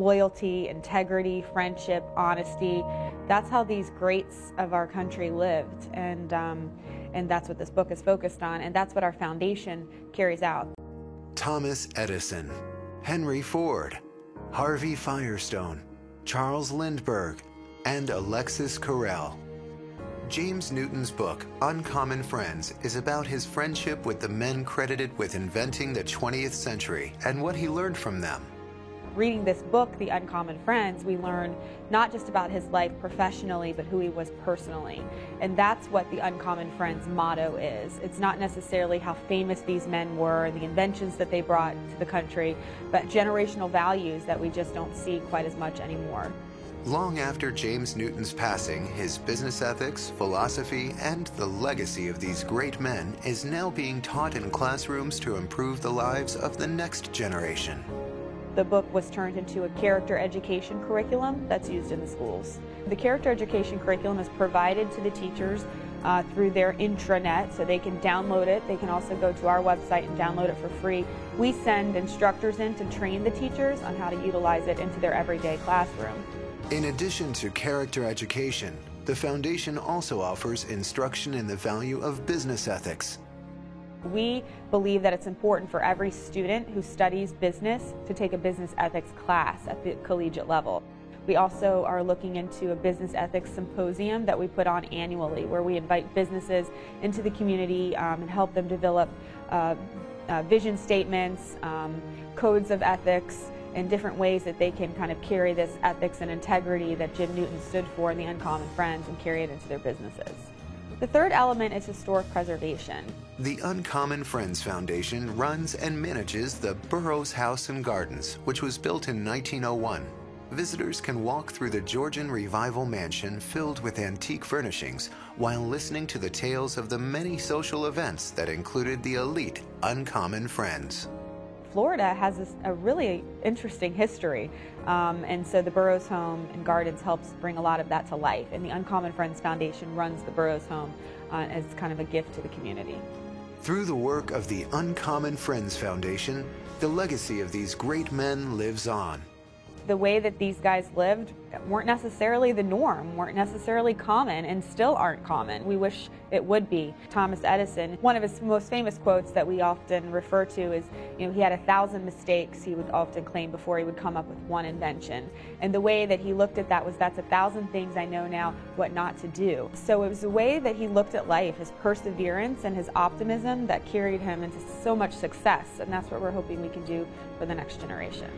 loyalty, integrity, friendship, honesty. That's how these greats of our country lived, and that's what this book is focused on, and that's what our foundation carries out. Thomas Edison, Henry Ford, Harvey Firestone, Charles Lindbergh, and Alexis Carrel. James Newton's book, Uncommon Friends, is about his friendship with the men credited with inventing the 20th century and what he learned from them. Reading this book, The Uncommon Friends, we learn not just about his life professionally, but who he was personally. And that's what the Uncommon Friends motto is. It's not necessarily how famous these men were and the inventions that they brought to the country, but generational values that we just don't see quite as much anymore. Long after James Newton's passing, his business ethics, philosophy, and the legacy of these great men is now being taught in classrooms to improve the lives of the next generation. The book was turned into a character education curriculum that's used in the schools. The character education curriculum is provided to the teachers through their intranet, so they can download it. They can also go to our website and download it for free. We send instructors in to train the teachers on how to utilize it into their everyday classroom. In addition to character education, the Foundation also offers instruction in the value of business ethics. We believe that it's important for every student who studies business to take a business ethics class at the collegiate level. We also are looking into a business ethics symposium that we put on annually, where we invite businesses into the community and help them develop vision statements, codes of ethics, and different ways that they can kind of carry this ethics and integrity that Jim Newton stood for in the Uncommon Friends and carry it into their businesses. The third element is historic preservation. The Uncommon Friends Foundation runs and manages the Burroughs House and Gardens, which was built in 1901. Visitors can walk through the Georgian Revival mansion filled with antique furnishings while listening to the tales of the many social events that included the elite Uncommon Friends. Florida has a really interesting history, and so the Burroughs Home and Gardens helps bring a lot of that to life, and the Uncommon Friends Foundation runs the Burroughs Home as kind of a gift to the community. Through the work of the Uncommon Friends Foundation, the legacy of these great men lives on. The way that these guys lived weren't necessarily the norm, weren't necessarily common, and still aren't common. We wish it would be. Thomas Edison, one of his most famous quotes that we often refer to is, he had 1,000 mistakes, he would often claim, before he would come up with one invention. And the way that he looked at that was, that's 1,000 things I know now what not to do. So it was the way that he looked at life, his perseverance and his optimism, that carried him into so much success, and that's what we're hoping we can do for the next generation.